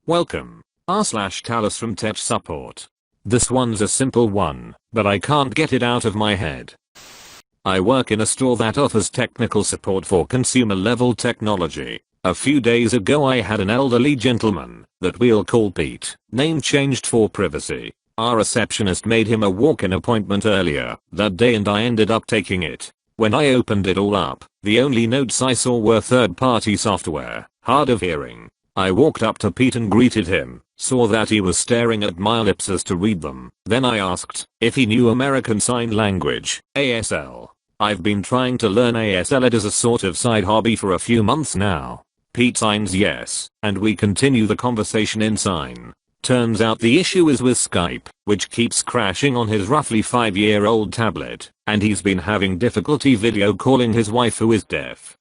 Welcome. r/Talesfromtechsupport. This one's a simple one, but I can't get it out of my head. I work in a store that offers technical support for consumer level technology. A few days ago I had an elderly gentleman, that we'll call Pete, name changed for privacy. Our receptionist made him a walk-in appointment earlier that day and I ended up taking it. When I opened it all up, the only notes I saw were third-party software, hard of hearing. I walked up to Pete and greeted him, saw that he was staring at my lips as to read them. Then I asked if he knew American Sign Language, ASL. I've been trying to learn ASL as a sort of side hobby for a few months now. Pete signs yes, and we continue the conversation in Sign. Turns out the issue is with Skype, which keeps crashing on his roughly 5-year-old tablet, and he's been having difficulty video calling his wife who is deaf.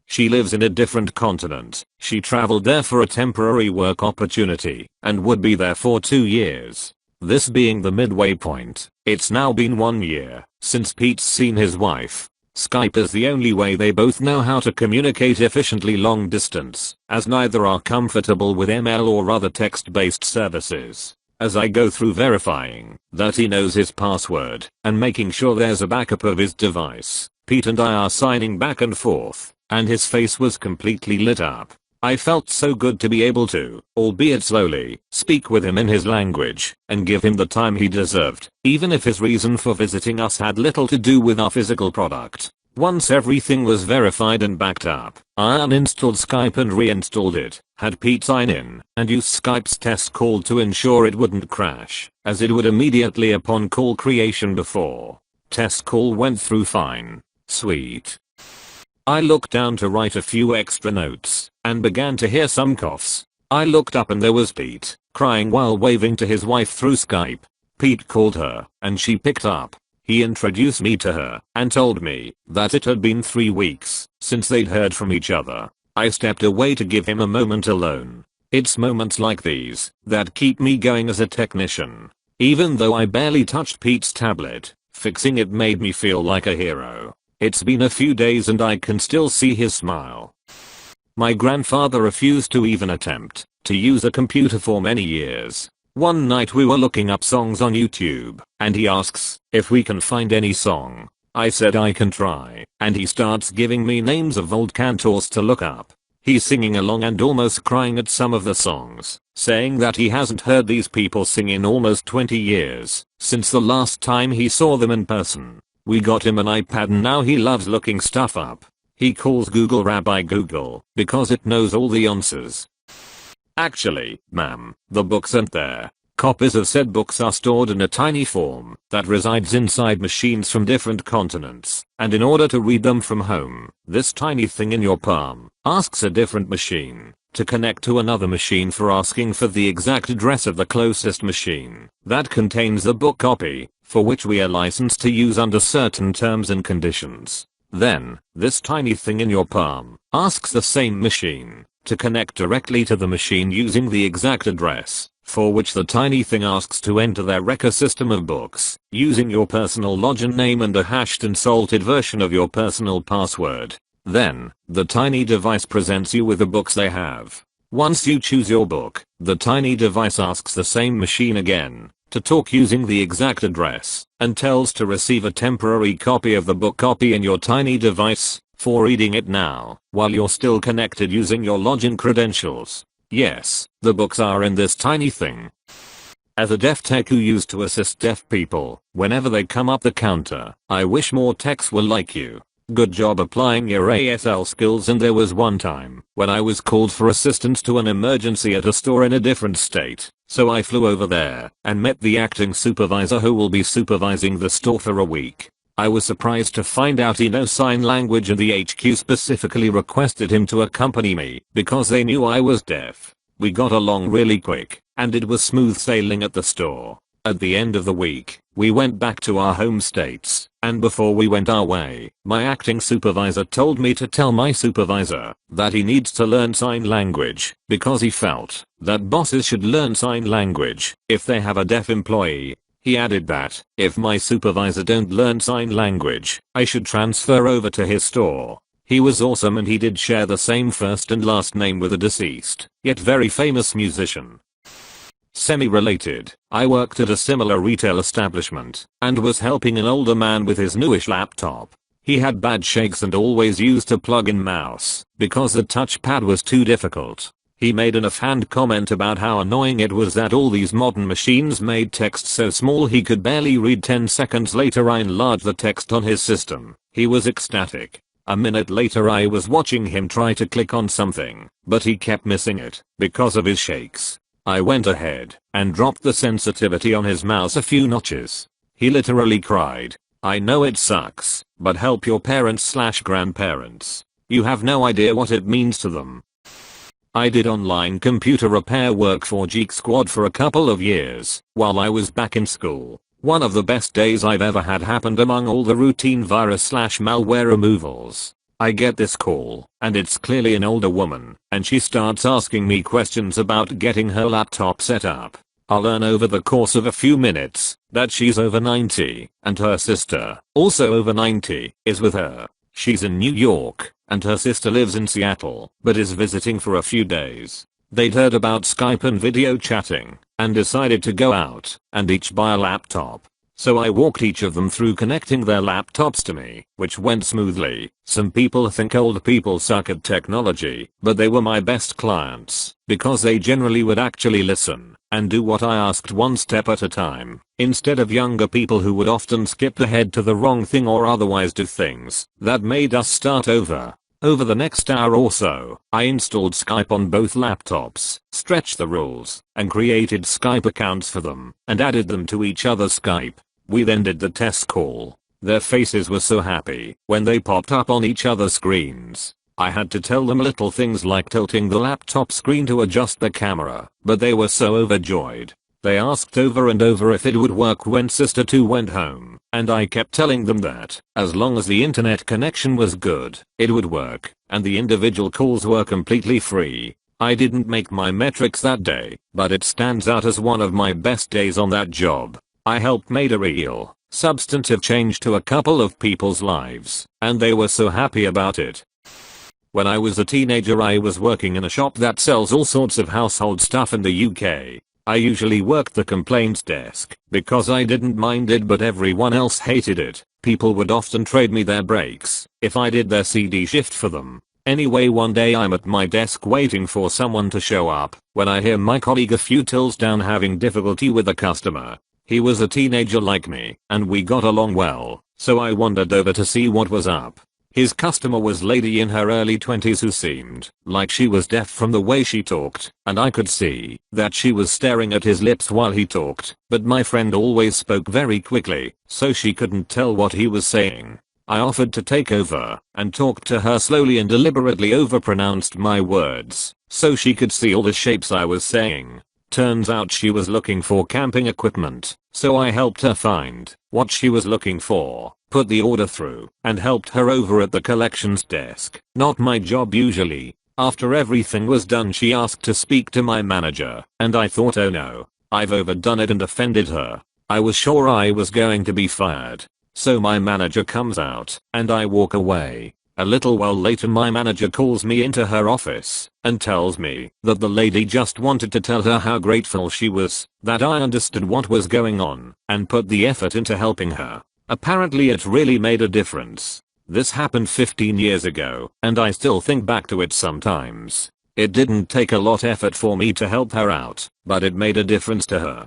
She lives in a different continent. She traveled there for a temporary work opportunity, and would be there for 2 years. This being the midway point, it's now been 1 year since Pete's seen his wife. Skype is the only way they both know how to communicate efficiently long distance, as neither are comfortable with ML or other text-based services. As I go through verifying that he knows his password and making sure there's a backup of his device, Pete and I are signing back and forth, and his face was completely lit up. I felt so good to be able to, albeit slowly, speak with him in his language and give him the time he deserved, even if his reason for visiting us had little to do with our physical product. Once everything was verified and backed up, I uninstalled Skype and reinstalled it, had Pete sign in, and used Skype's test call to ensure it wouldn't crash, as it would immediately upon call creation before. Test call went through fine. Sweet. I looked down to write a few extra notes, and began to hear some coughs. I looked up and there was Pete, crying while waving to his wife through Skype. Pete called her, and she picked up. He introduced me to her, and told me that it had been 3 weeks since they'd heard from each other. I stepped away to give him a moment alone. It's moments like these that keep me going as a technician. Even though I barely touched Pete's tablet, fixing it made me feel like a hero. It's been a few days and I can still see his smile. My grandfather refused to even attempt to use a computer for many years. One night we were looking up songs on YouTube, and he asks if we can find any song. I said I can try, and he starts giving me names of old cantors to look up. He's singing along and almost crying at some of the songs, saying that he hasn't heard these people sing in almost 20 years, since the last time he saw them in person. We got him an iPad and now he loves looking stuff up. He calls Google Rabbi Google because it knows all the answers. Actually, ma'am, the books aren't there. Copies of said books are stored in a tiny form that resides inside machines from different continents, and in order to read them from home, this tiny thing in your palm asks a different machine to connect to another machine for asking for the exact address of the closest machine that contains the book copy, for which we are licensed to use under certain terms and conditions. Then, this tiny thing in your palm asks the same machine to connect directly to the machine using the exact address, for which the tiny thing asks to enter their record system of books, using your personal login name and a hashed and salted version of your personal password. Then, the tiny device presents you with the books they have. Once you choose your book, the tiny device asks the same machine again to talk using the exact address, and tells to receive a temporary copy of the book copy in your tiny device, for reading it now, while you're still connected using your login credentials. Yes, the books are in this tiny thing. As a deaf tech who used to assist deaf people whenever they come up the counter, I wish more techs were like you. Good job applying your ASL skills. And there was one time when I was called for assistance to an emergency at a store in a different state, so I flew over there and met the acting supervisor who will be supervising the store for a week. I was surprised to find out he knows sign language and the HQ specifically requested him to accompany me because they knew I was deaf. We got along really quick, and it was smooth sailing at the store. At the end of the week, we went back to our home states, and before we went our way, my acting supervisor told me to tell my supervisor that he needs to learn sign language because he felt that bosses should learn sign language if they have a deaf employee. He added that if my supervisor don't learn sign language, I should transfer over to his store. He was awesome and he did share the same first and last name with a deceased, yet very famous musician. Semi-related, I worked at a similar retail establishment and was helping an older man with his newish laptop. He had bad shakes and always used a plug-in mouse because the touchpad was too difficult. He made an offhand comment about how annoying it was that all these modern machines made text so small he could barely read. 10 seconds later I enlarged the text on his system. He was ecstatic. A minute later I was watching him try to click on something, but he kept missing it because of his shakes. I went ahead and dropped the sensitivity on his mouse a few notches. He literally cried. I know it sucks, but help your parents/grandparents. You have no idea what it means to them. I did online computer repair work for Geek Squad for a couple of years while I was back in school. One of the best days I've ever had happened among all the routine virus/malware removals. I get this call, and it's clearly an older woman, and she starts asking me questions about getting her laptop set up. I'll learn over the course of a few minutes that she's over 90, and her sister, also over 90, is with her. She's in New York, and her sister lives in Seattle, but is visiting for a few days. They'd heard about Skype and video chatting, and decided to go out and each buy a laptop. So I walked each of them through connecting their laptops to me, which went smoothly. Some people think old people suck at technology, but they were my best clients because they generally would actually listen and do what I asked one step at a time, instead of younger people who would often skip ahead to the wrong thing or otherwise do things that made us start over. Over the next hour or so, I installed Skype on both laptops, stretched the rules, and created Skype accounts for them, and added them to each other's Skype. We then did the test call. Their faces were so happy when they popped up on each other's screens. I had to tell them little things like tilting the laptop screen to adjust the camera, but they were so overjoyed. They asked over and over if it would work when Sister 2 went home, and I kept telling them that, as long as the internet connection was good, it would work, and the individual calls were completely free. I didn't make my metrics that day, but it stands out as one of my best days on that job. I helped made a real, substantive change to a couple of people's lives, and they were so happy about it. When I was a teenager I was working in a shop that sells all sorts of household stuff in the UK. I usually worked the complaints desk because I didn't mind it, but everyone else hated it. People would often trade me their breaks if I did their CD shift for them. Anyway, one day I'm at my desk waiting for someone to show up when I hear my colleague a few tills down having difficulty with a customer. He was a teenager like me, and we got along well, so I wandered over to see what was up. His customer was a lady in her early 20s who seemed like she was deaf from the way she talked, and I could see that she was staring at his lips while he talked, but my friend always spoke very quickly, so she couldn't tell what he was saying. I offered to take over and talked to her slowly and deliberately overpronounced my words so she could see all the shapes I was saying. Turns out she was looking for camping equipment, so I helped her find what she was looking for, put the order through, and helped her over at the collections desk. Not my job usually. After everything was done she asked to speak to my manager, and I thought, oh no, I've overdone it and offended her. I was sure I was going to be fired. So my manager comes out, and I walk away. A little while later my manager calls me into her office and tells me that the lady just wanted to tell her how grateful she was that I understood what was going on and put the effort into helping her. Apparently it really made a difference. This happened 15 years ago, and I still think back to it sometimes. It didn't take a lot of effort for me to help her out, but it made a difference to her.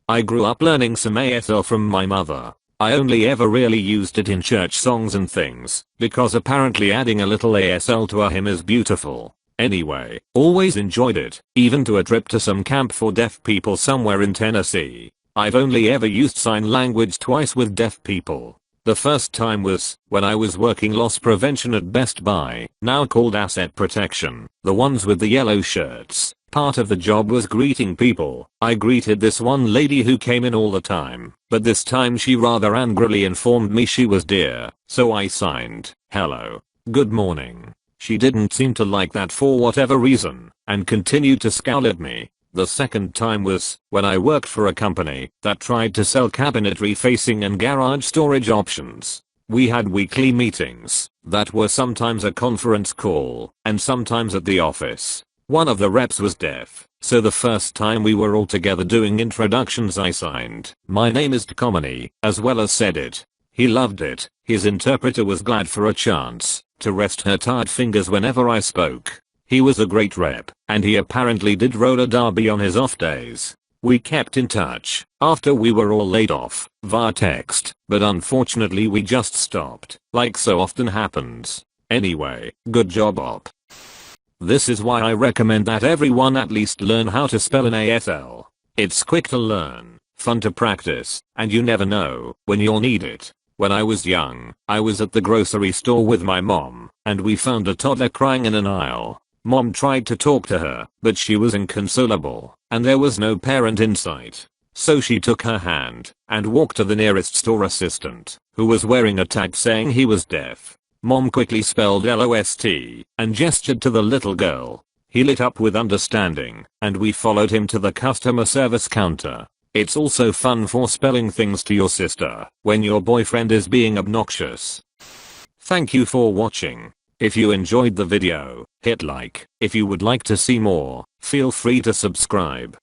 I grew up learning some ASL from my mother. I only ever really used it in church songs and things, because apparently adding a little ASL to a hymn is beautiful. Anyway, always enjoyed it, even to a trip to some camp for deaf people somewhere in Tennessee. I've only ever used sign language twice with deaf people. The first time was when I was working loss prevention at Best Buy, now called asset protection, the ones with the yellow shirts. Part of the job was greeting people. I greeted this one lady who came in all the time, but this time she rather angrily informed me she was dear, so I signed, hello, good morning. She didn't seem to like that for whatever reason, and continued to scowl at me. The second time was when I worked for a company that tried to sell cabinetry facing and garage storage options. We had weekly meetings that were sometimes a conference call and sometimes at the office. One of the reps was deaf, so the first time we were all together doing introductions I signed, "My name is Tkomani," as well as said it. He loved it. His interpreter was glad for a chance to rest her tired fingers whenever I spoke. He was a great rep, and he apparently did roller derby on his off days. We kept in touch after we were all laid off via text, but unfortunately we just stopped, like so often happens. Anyway, good job op. This is why I recommend that everyone at least learn how to spell an ASL. It's quick to learn, fun to practice, and you never know when you'll need it. When I was young, I was at the grocery store with my mom, and we found a toddler crying in an aisle. Mom tried to talk to her, but she was inconsolable, and there was no parent in sight. So she took her hand and walked to the nearest store assistant, who was wearing a tag saying he was deaf. Mom quickly spelled LOST and gestured to the little girl. He lit up with understanding, and we followed him to the customer service counter. It's also fun for spelling things to your sister when your boyfriend is being obnoxious. Thank you for watching. If you enjoyed the video, hit like. If you would like to see more, feel free to subscribe.